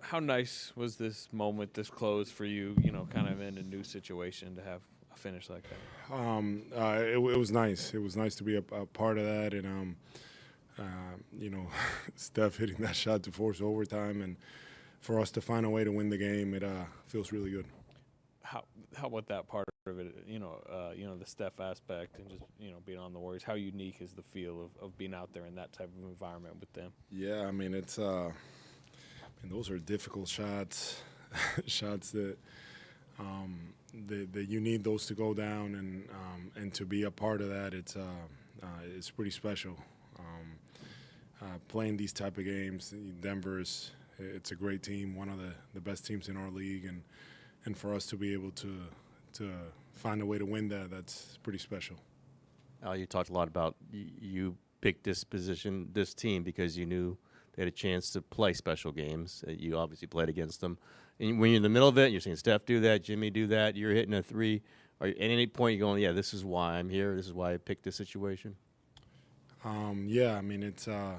How nice was this moment, this close for you? Kind of in a new situation to have a finish like that. It was nice. It was nice to be a part of that, and you know, Steph hitting that shot to force overtime, and for us to find a way to win the game, it feels really good. How about that part of it? The Steph aspect and just being on the Warriors. How unique is the feel of being out there in that type of environment with them? Yeah, I mean it's. And those are difficult shots, shots that you need those to go down, and to be a part of that, it's pretty special. Playing these type of games, it's a great team, one of the best teams in our league, and for us to be able to find a way to win that's pretty special. Al, you talked a lot about you picked this position, this team, because you knew they had a chance to play special games. You obviously played against them. And when you're in the middle of it, you're seeing Steph do that, Jimmy do that, you're hitting a three. At any point you're going, yeah, this is why I'm here, this is why I picked this situation? Yeah, I mean, it's, I'm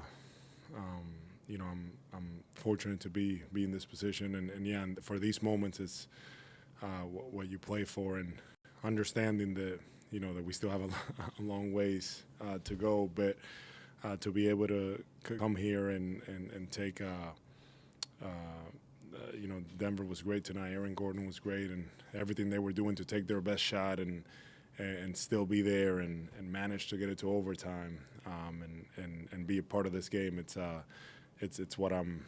fortunate to be in this position. And yeah, and for these moments, it's what you play for, and understanding that, that we still have a long ways to go. But to be able to come here and take, Denver was great tonight. Aaron Gordon was great, and everything they were doing to take their best shot and still be there and manage to get it to overtime, and be a part of this game. It's what I'm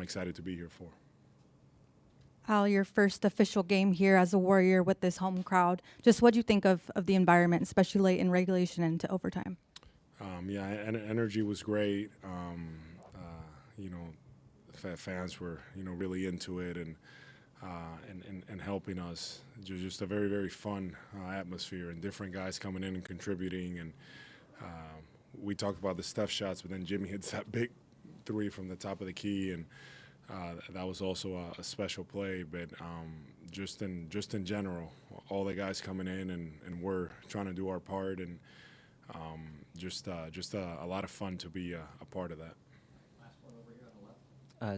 excited to be here for. Al, your first official game here as a Warrior with this home crowd. Just what do you think of the environment, especially late in regulation and into overtime? Yeah, energy was great. Fans were really into it and helping us. Just a very, very fun atmosphere, and different guys coming in and contributing. And we talked about the Steph shots, but then Jimmy hits that big three from the top of the key, and that was also a special play. But just in general, all the guys coming in and we're trying to do our part, and just a lot of fun to be a part of that.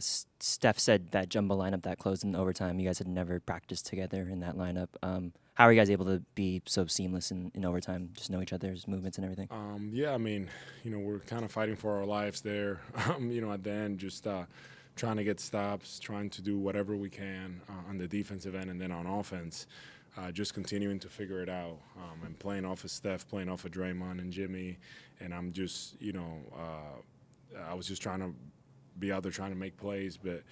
Steph said that jumbo lineup that closed in overtime, you guys had never practiced together in that lineup. How are you guys able to be so seamless in overtime, just know each other's movements and everything? Yeah, I mean, we're kind of fighting for our lives there. At the end, just trying to get stops, trying to do whatever we can on the defensive end, and then on offense, just continuing to figure it out, and playing off of Steph, playing off of Draymond and Jimmy, and I'm just, I was just trying to be out there trying to make plays, but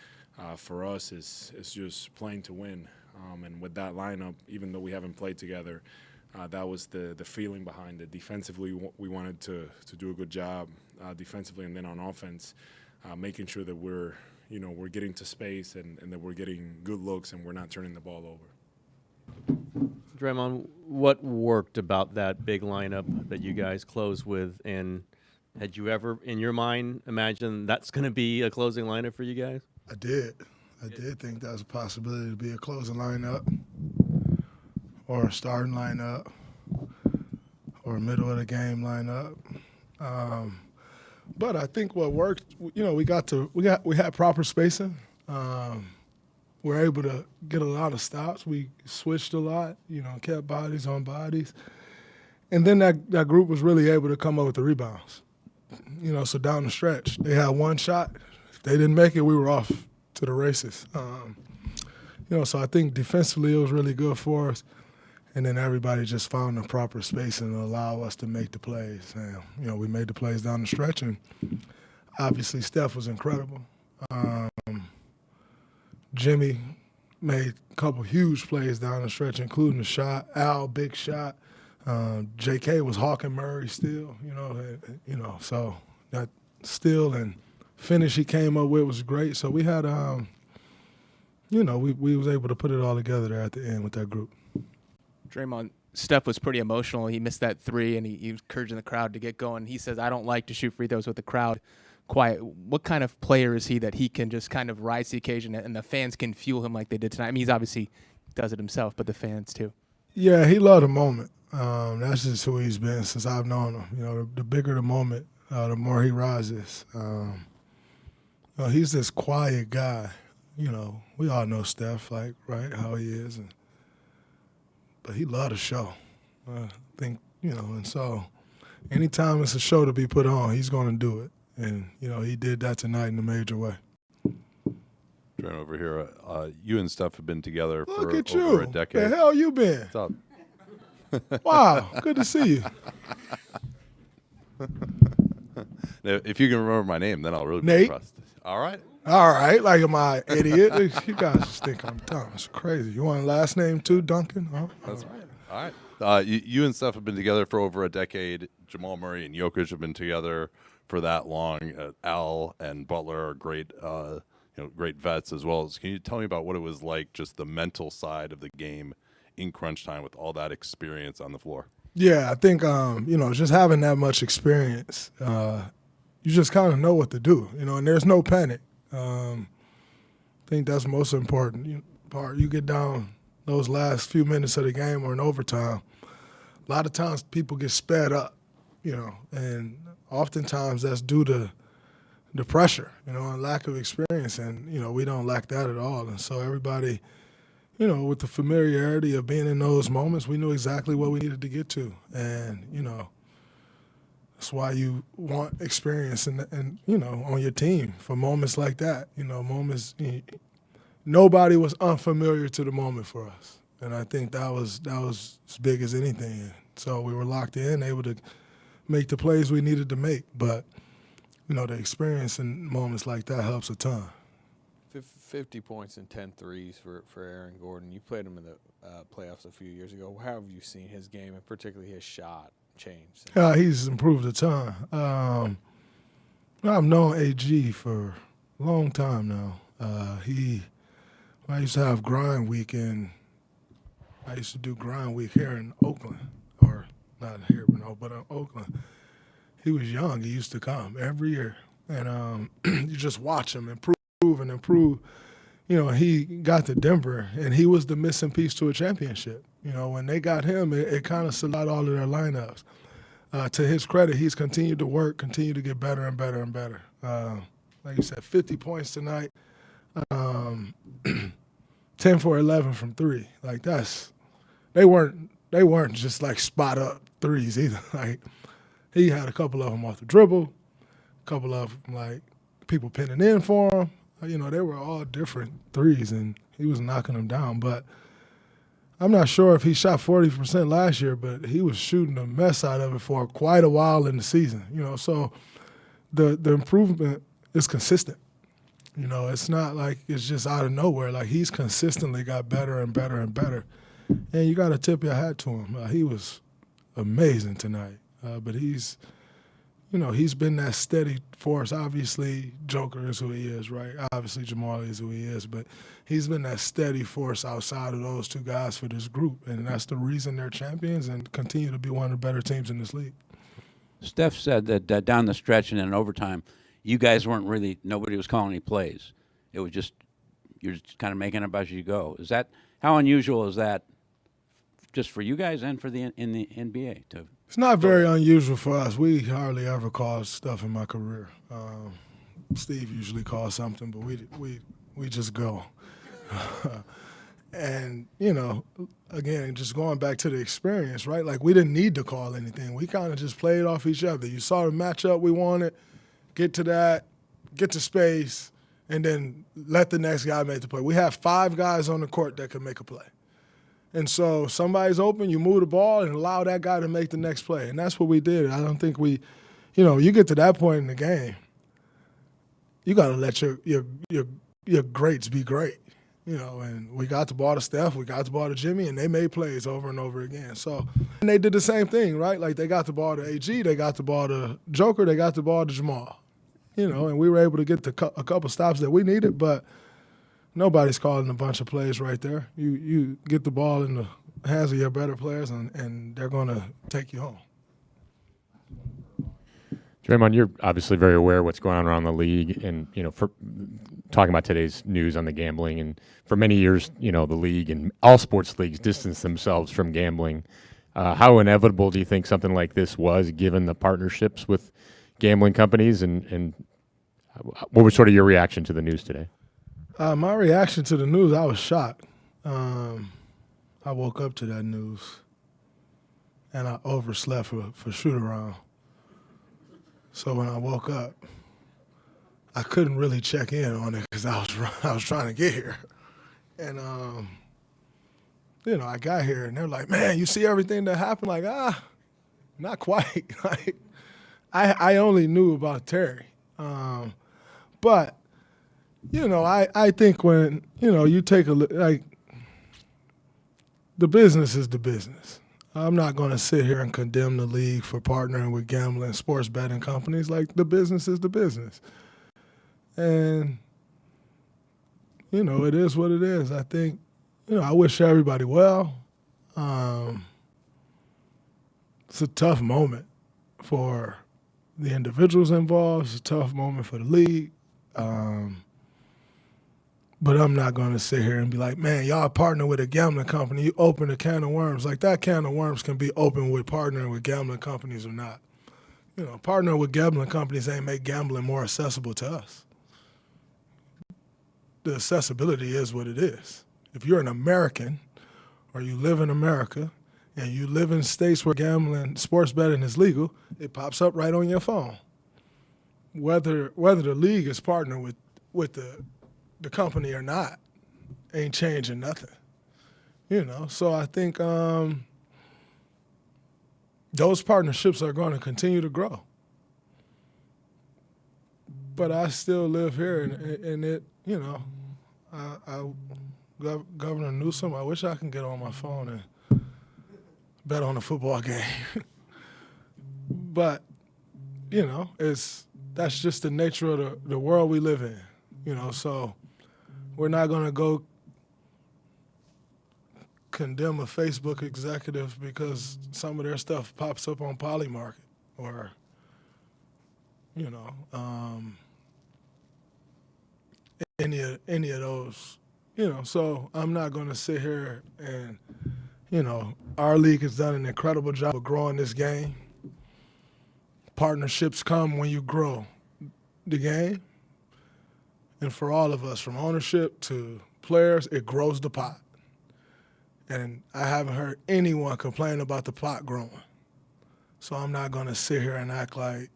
for us, it's just playing to win. And with that lineup, even though we haven't played together, that was the feeling behind it. Defensively, we wanted to do a good job defensively, and then on offense, making sure that we're getting to space and that we're getting good looks and we're not turning the ball over. Draymond, what worked about that big lineup that you guys closed with, and had you ever, in your mind, imagined that's going to be a closing lineup for you guys? I did. I did think that was a possibility to be a closing lineup or a starting lineup or a middle of the game lineup. But I think what worked, we had proper spacing. We were able to get a lot of stops. We switched a lot, kept bodies on bodies. And then that group was really able to come up with the rebounds. So down the stretch, they had one shot. If they didn't make it, we were off to the races. So I think defensively it was really good for us. And then everybody just found the proper spacing to allow us to make the plays. And, we made the plays down the stretch, and obviously Steph was incredible. Jimmy made a couple huge plays down the stretch, including the shot. Al, big shot. J.K. was hawking Murray still, so that steal and finish he came up with was great. So we had, we was able to put it all together there at the end with that group. Draymond, Steph was pretty emotional. He missed that three, and he was encouraging the crowd to get going. He says, I don't like to shoot free throws with the crowd quiet. What kind of player is he that he can just kind of rise to the occasion and the fans can fuel him like they did tonight? I mean, he's obviously does it himself, but the fans too. Yeah, he loved the moment. That's just who he's been since I've known him. The bigger the moment, the more he rises. He's this quiet guy. We all know Steph, like, right, how he is. But he loved the show. I think, and so anytime it's a show to be put on, he's going to do it. And, he did that tonight in a major way. Draymond over here. You and Steph have been together for Look at over you. a decade. The hell you been? What's up? Wow, good to see you. Now, if you can remember my name, then I'll really be Nate. impressed. All right. All right, like am I an idiot? You guys just think I'm dumb. It's crazy. You want a last name too, Duncan? Huh? That's right. All right. You and Steph have been together for over a decade. Jamal Murray and Jokic have been together for that long. Al and Butler are great, great vets as well. Can you tell me about what it was like, just the mental side of the game in crunch time with all that experience on the floor? Yeah, I think just having that much experience, you just kind of know what to do, and there's no panic. I think that's the most important part. You get down those last few minutes of the game or in overtime, a lot of times people get sped up, and oftentimes that's due to the pressure, and lack of experience, and, we don't lack that at all. And so everybody, with the familiarity of being in those moments, we knew exactly what we needed to get to. And, that's why you want experience and on your team for moments like that. Moments nobody was unfamiliar to the moment for us, and I think that was as big as anything. So we were locked in, able to make the plays we needed to make. But the experience in moments like that helps a ton. 50 points and 10 threes for Aaron Gordon. You played him in the playoffs a few years ago. How have you seen his game and particularly his shot change? He's improved a ton. I've known AG for a long time now. I used to have grind week, and I used to do grind week here in Oakland, or not here, but in Oakland. He was young. He used to come every year, and you just watch him improve and improve. He got to Denver, and he was the missing piece to a championship. When they got him, it kind of solidified all of their lineups. To his credit, he's continued to work, continued to get better and better and better. Like you said, 50 points tonight, 10 for 11 from three. Like they weren't just like spot up threes either. Like he had a couple of them off the dribble, a couple of them like people pinning in for him. They were all different threes, and he was knocking them down. But I'm not sure if he shot 40% last year, but he was shooting the mess out of it for quite a while in the season. So the improvement is consistent. It's not like it's just out of nowhere. Like he's consistently got better and better and better, and you got to tip your hat to him. He was amazing tonight, but he's been that steady force. Obviously, Joker is who he is, right? Obviously, Jamal is who he is, but he's been that steady force outside of those two guys for this group, and that's the reason they're champions and continue to be one of the better teams in this league. Steph said that down the stretch and in overtime, you guys weren't really – nobody was calling any plays. It was just – you're just kind of making it up as you go. How unusual is that just for you guys and for in the NBA to – It's not very unusual for us. We hardly ever call stuff in my career. Steve usually calls something, but we just go. And, again, just going back to the experience, right? Like we didn't need to call anything. We kind of just played off each other. You saw the matchup we wanted, get to that, get to space, and then let the next guy make the play. We have 5 guys on the court that can make a play. And so somebody's open, you move the ball and allow that guy to make the next play. And that's what we did. I don't think you get to that point in the game, you got to let your greats be great. And we got the ball to Steph, we got the ball to Jimmy, and they made plays over and over again. So, and they did the same thing, right? Like they got the ball to AG, they got the ball to Joker, they got the ball to Jamal. And we were able to get a couple stops that we needed, but nobody's calling a bunch of plays right there. You get the ball in the hands of your better players, and they're going to take you home. Draymond, you're obviously very aware of what's going on around the league, and for talking about today's news on the gambling, and for many years, the league and all sports leagues distanced themselves from gambling. How inevitable do you think something like this was, given the partnerships with gambling companies, and What was sort of your reaction to the news today? My reaction to the news, I was shocked. I woke up to that news, and I overslept for shoot-around. So when I woke up, I couldn't really check in on it because I was trying to get here. And, I got here, and they're like, man, you see everything that happened? Like, not quite. Like, I only knew about Terry. But, I think when, you take a look, like, the business is the business. I'm not going to sit here and condemn the league for partnering with gambling sports betting companies. Like, the business is the business. And, it is what it is. I think, I wish everybody well. It's a tough moment for the individuals involved. It's a tough moment for the league. But I'm not going to sit here and be like, man, y'all partner with a gambling company. You open a can of worms. Like, that can of worms can be open with partnering with gambling companies or not. Partnering with gambling companies ain't make gambling more accessible to us. The accessibility is what it is. If you're an American or you live in America and you live in states where gambling, sports betting is legal, it pops up right on your phone. Whether the league is partnered with the company or not ain't changing nothing. So I think those partnerships are going to continue to grow. But I still live here, and it, Governor Newsom, I wish I could get on my phone and bet on a football game. But, that's just the nature of the world we live in, so we're not going to go condemn a Facebook executive because some of their stuff pops up on Polymarket or, any of those, So I'm not going to sit here and, our league has done an incredible job of growing this game. Partnerships come when you grow the game. And for all of us, from ownership to players, it grows the pot. And I haven't heard anyone complain about the pot growing. So I'm not going to sit here and act like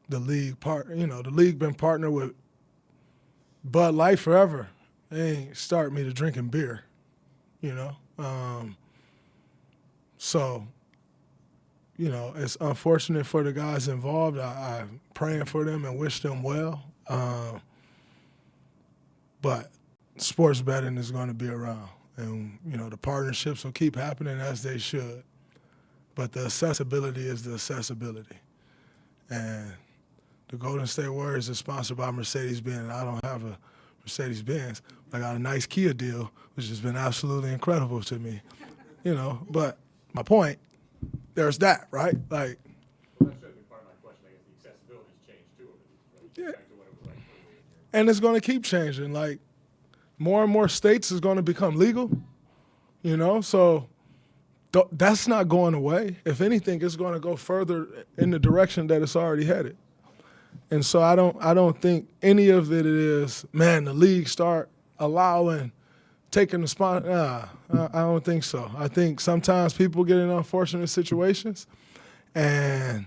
the league the league been partnered with Bud Light forever. They ain't start me to drinking beer, So, it's unfortunate for the guys involved. I'm praying for them and wish them well. But sports betting is going to be around. And, the partnerships will keep happening as they should. But the accessibility is the accessibility. And the Golden State Warriors is sponsored by Mercedes-Benz. I don't have a Mercedes-Benz. I got a nice Kia deal, which has been absolutely incredible to me. But my point, there's that, right? Like, well, that's certainly part of my question. I guess the accessibility's changed too over these, right? Yeah. Back to what it was like earlier. And it's going to keep changing. Like, more and more states is going to become legal, So that's not going away. If anything, it's going to go further in the direction that it's already headed. And so I don't think any of it is, man, the league start taking the spot. I don't think so. I think sometimes people get in unfortunate situations, and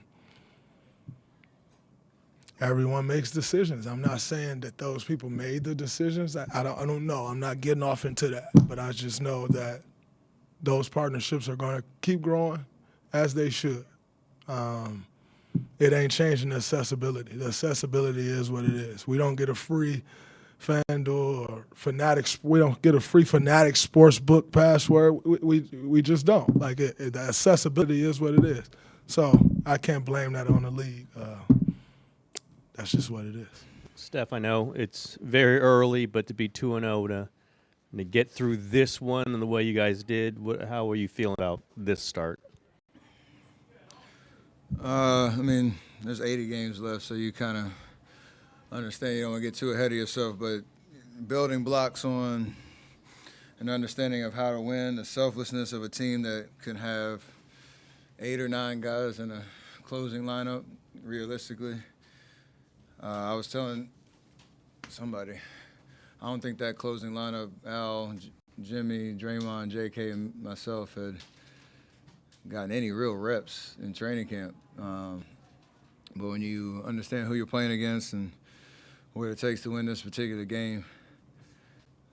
everyone makes decisions. I'm not saying that those people made the decisions. I don't know. I'm not getting off into that. But I just know that those partnerships are going to keep growing as they should. It ain't changing the accessibility. The accessibility is what it is. We don't get a free FanDuel or Fanatics. We don't get a free Fanatics Sportsbook password. We just don't. Like, the accessibility is what it is. So I can't blame that on the league. That's just what it is. Steph, I know it's very early, but to be 2-0 to get through this one and the way you guys did, how are you feeling about this start? There's 80 games left, so you kind of understand you don't want to get too ahead of yourself, but building blocks on an understanding of how to win, the selflessness of a team that can have 8 or 9 guys in a closing lineup, realistically. I was telling somebody. I don't think that closing lineup, Al, Jimmy, Draymond, JK, and myself had gotten any real reps in training camp. But when you understand who you're playing against and what it takes to win this particular game,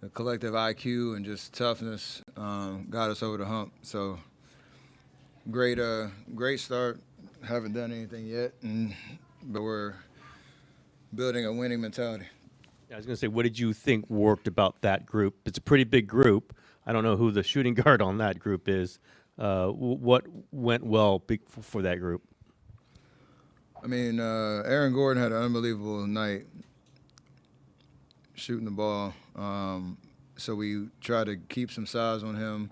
the collective IQ and just toughness got us over the hump. So great start. Haven't done anything yet, but we're building a winning mentality. I was going to say, what did you think worked about that group? It's a pretty big group. I don't know who the shooting guard on that group is. What went well for that group? I mean, Aaron Gordon had an unbelievable night shooting the ball. So we tried to keep some size on him.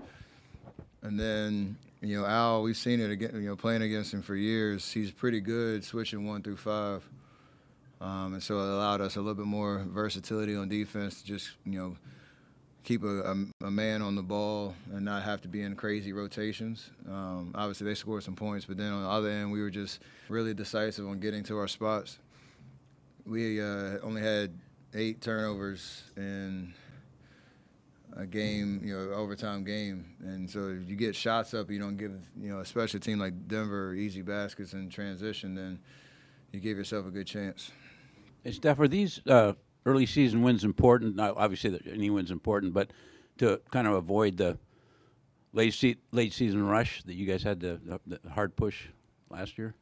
And then, Al, we've seen it again, playing against him for years. He's pretty good switching 1 through 5. And so it allowed us a little bit more versatility on defense to just, keep a man on the ball and not have to be in crazy rotations. Obviously, they scored some points, but then on the other end, we were just really decisive on getting to our spots. We only had 8 turnovers in a game, overtime game. And so if you get shots up, you don't give, especially a team like Denver, easy baskets in transition, then you give yourself a good chance. Hey, Steph, are these early season wins important? Now, obviously, any win's important, but to kind of avoid the late season rush that you guys had the hard push last year?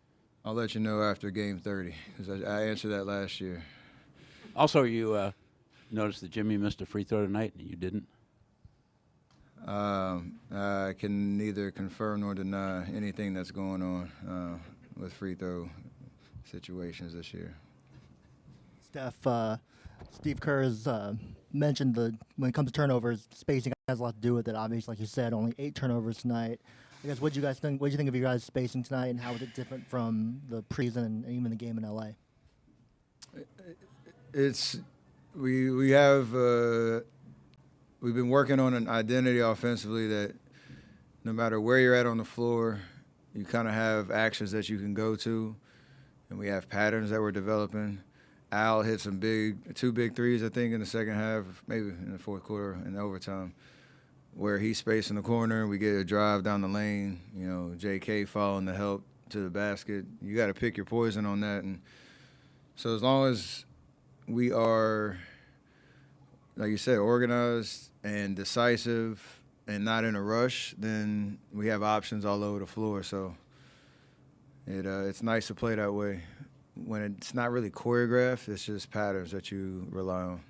I'll let you know after game 30 because I answered that last year. Also, you noticed that Jimmy missed a free throw tonight and you didn't? I can neither confirm nor deny anything that's going on with free throw situations this year. Steph, Steve Kerr has mentioned when it comes to turnovers, spacing has a lot to do with it. Obviously, like you said, only 8 turnovers tonight. I guess, what do you guys think? What do you think of your guys' spacing tonight, and how is it different from the preseason and even the game in LA? We've been working on an identity offensively that no matter where you're at on the floor, you kind of have actions that you can go to, and we have patterns that we're developing. Al hit some 2 big threes, I think, in the second half, maybe in the fourth quarter in overtime, where he's spacing the corner. We get a drive down the lane, JK following the help to the basket. You got to pick your poison on that. And so as long as we are, like you said, organized and decisive and not in a rush, then we have options all over the floor. So it's nice to play that way. When it's not really choreographed, it's just patterns that you rely on.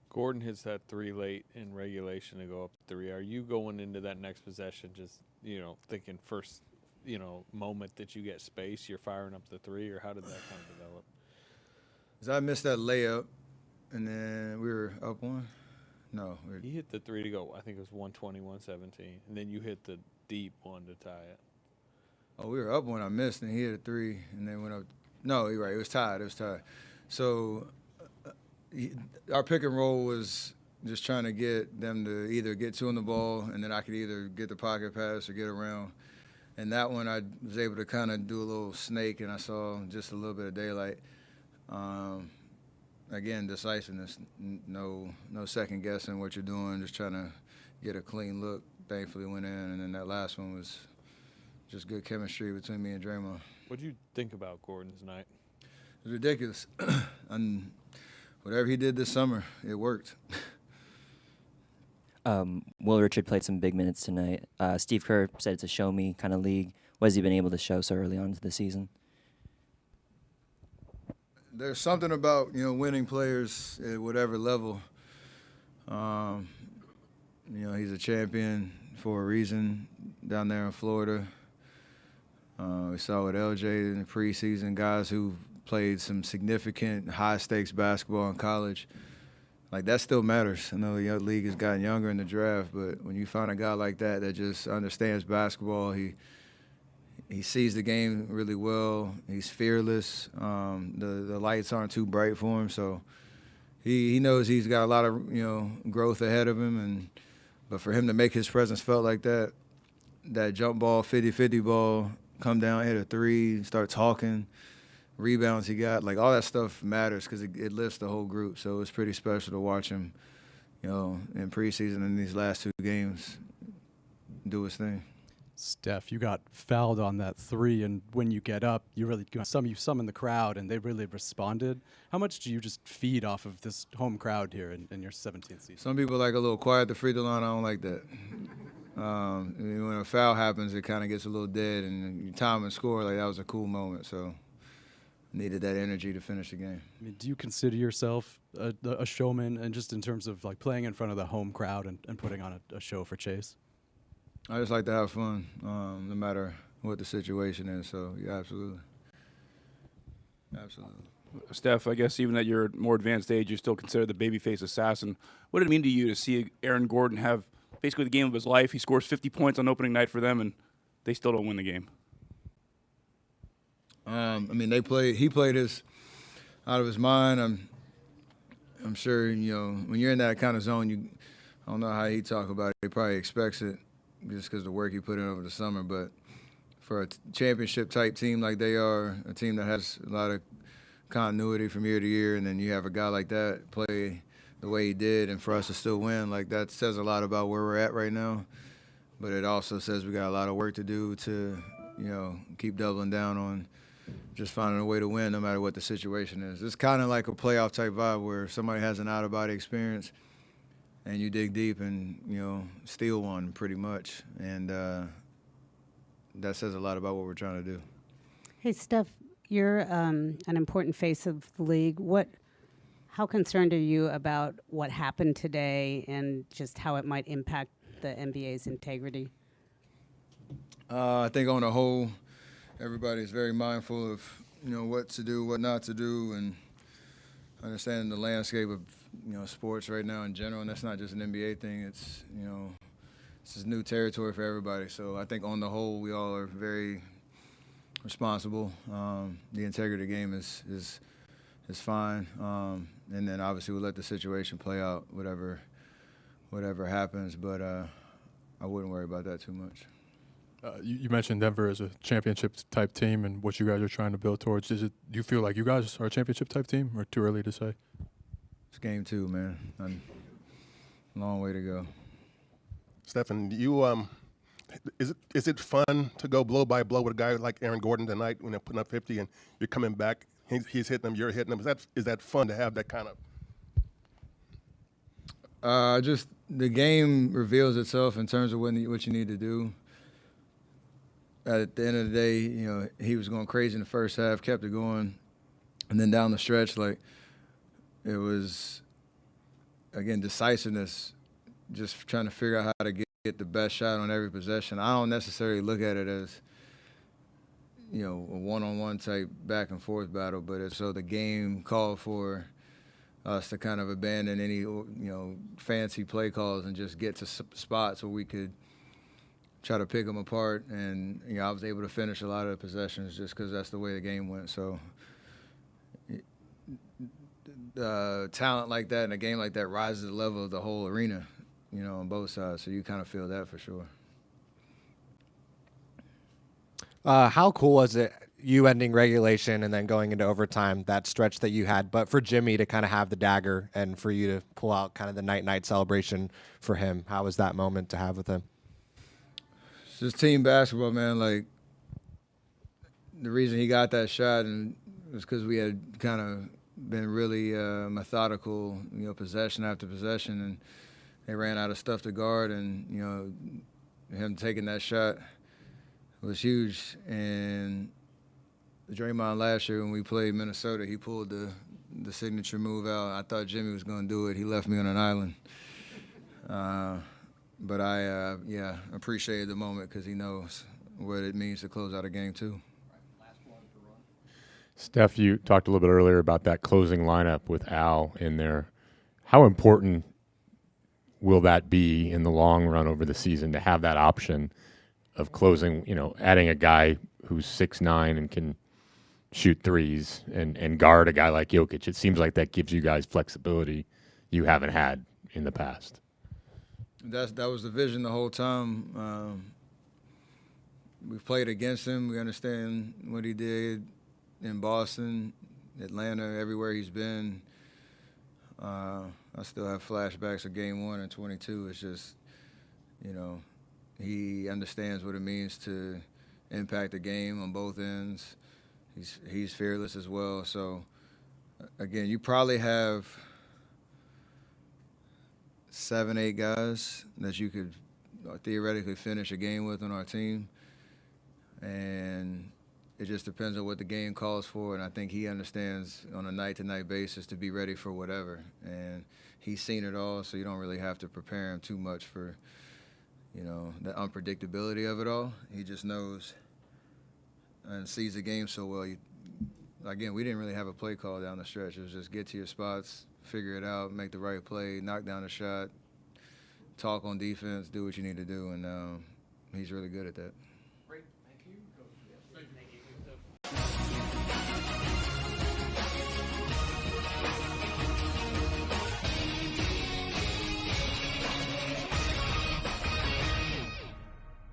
Gordon hits that 3 late in regulation to go up 3. Are you going into that next possession just, thinking first, moment that you get space, you're firing up the 3, or how did that kind of develop? I missed that layup, and then we were up 1. No. He hit the 3 to go. I think it was 120, 117. And then you hit the deep one to tie it. Oh, we were up 1. I missed, and he hit a 3, and then went up. No, you're right. It was tied. So our pick and roll was just trying to get them to either get 2 on the ball, and then I could either get the pocket pass or get around. And that one I was able to kind of do a little snake, and I saw just a little bit of daylight. Again, decisiveness, no second guessing what you're doing, just trying to get a clean look. Thankfully went in, and then that last one was just good chemistry between me and Draymond. What did you think about Gordon's night? It was ridiculous. And whatever he did this summer, it worked. Will Richard played some big minutes tonight. Steve Kerr said it's a show-me kind of league. What has he been able to show so early on into the season? There's something about, winning players at whatever level. He's a champion for a reason down there in Florida. We saw with LJ in the preseason, guys who played some significant high-stakes basketball in college. Like, that still matters. I know the league has gotten younger in the draft, but when you find a guy like that just understands basketball, he sees the game really well. He's fearless. The lights aren't too bright for him, so he knows he's got a lot of growth ahead of him. But for him to make his presence felt like that jump ball, 50-50 ball, come down, hit a 3, start talking, rebounds he got. Like, all that stuff matters because it lifts the whole group. So it's pretty special to watch him, in preseason and these last 2 games do his thing. Steph, you got fouled on that 3, and when you get up, you summon the crowd, and they really responded. How much do you just feed off of this home crowd here in your 17th season? Some people like a little quiet at the free throw line. I don't like that. When a foul happens, it kind of gets a little dead, and you time and score, like, that was a cool moment. So needed that energy to finish the game. I mean, do you consider yourself a showman, and just in terms of like playing in front of the home crowd and putting on a show for Chase? I just like to have fun, no matter what the situation is. So, yeah, absolutely. Absolutely. Steph, I guess even at your more advanced age, you're still considered the babyface assassin. What did it mean to you to see Aaron Gordon have basically the game of his life? He scores 50 points on opening night for them, and they still don't win the game. He played his out of his mind. I'm sure, when you're in that kind of zone, I don't know how he talk about it. He probably expects it just because of the work he put in over the summer. But for a championship-type team like they are, a team that has a lot of continuity from year to year, and then you have a guy like that play the way he did, and for us to still win, like, that says a lot about where we're at right now. But it also says we got a lot of work to do to, keep doubling down on just finding a way to win no matter what the situation is. It's kind of like a playoff-type vibe where somebody has an out-of-body experience and you dig deep and, steal one pretty much. And that says a lot about what we're trying to do. Hey, Steph, you're an important face of the league. How concerned are you about what happened today and just how it might impact the NBA's integrity? I think on the whole, everybody's very mindful of, what to do, what not to do, and understanding the landscape of, sports right now in general. And that's not just an NBA thing. It's, this is new territory for everybody. So I think on the whole, we all are very responsible. The integrity of the game is fine. And then obviously we'll let the situation play out, whatever happens. But I wouldn't worry about that too much. You mentioned Denver as a championship-type team and what you guys are trying to build towards. Do you feel like you guys are a championship-type team, or too early to say? It's game 2, man. Long way to go. Stephen, is it fun to go blow by blow with a guy like Aaron Gordon tonight when they're putting up 50 and you're coming back, he's hitting them, you're hitting them? Is that fun to have that kind of? Just the game reveals itself in terms of what you need to do. At the end of the day, he was going crazy in the first half, kept it going, and then down the stretch, like, it was, again, decisiveness, just trying to figure out how to get the best shot on every possession. I don't necessarily look at it as, a one-on-one type back-and-forth battle, but so the game called for us to kind of abandon any, fancy play calls and just get to spots where we could try to pick them apart. And, I was able to finish a lot of the possessions just because that's the way the game went. So talent like that and a game like that rises the level of the whole arena, on both sides. So you kind of feel that for sure. How cool was it, you ending regulation and then going into overtime, that stretch that you had, but for Jimmy to kind of have the dagger and for you to pull out kind of the night-night celebration for him? How was that moment to have with him? It's just team basketball, man. Like, the reason he got that shot was because we had kind of been really methodical, possession after possession, and they ran out of stuff to guard, and, him taking that shot was huge. And Draymond last year when we played Minnesota, he pulled the signature move out. I thought Jimmy was going to do it. He left me on an island. But I appreciated the moment because he knows what it means to close out a game too. Steph, you talked a little bit earlier about that closing lineup with Al in there. How important will that be in the long run over the season to have that option of closing, adding a guy who's 6'9" and can shoot threes and guard a guy like Jokic? It seems like that gives you guys flexibility you haven't had in the past. That was the vision the whole time. We've played against him. We understand what he did in Boston, Atlanta, everywhere he's been. I still have flashbacks of Game 1 and 22. It's just, you know, he understands what it means to impact the game on both ends. He's fearless as well. So, again, you probably have 7, 8 guys that you could theoretically finish a game with on our team. And it just depends on what the game calls for. And I think he understands on a night-to-night basis to be ready for whatever. And he's seen it all, so you don't really have to prepare him too much for, you know, the unpredictability of it all. He just knows and sees the game so well. Again, we didn't really have a play call down the stretch. It was just get to your spots, figure it out, make the right play, knock down a shot, talk on defense, do what you need to do, and he's really good at that.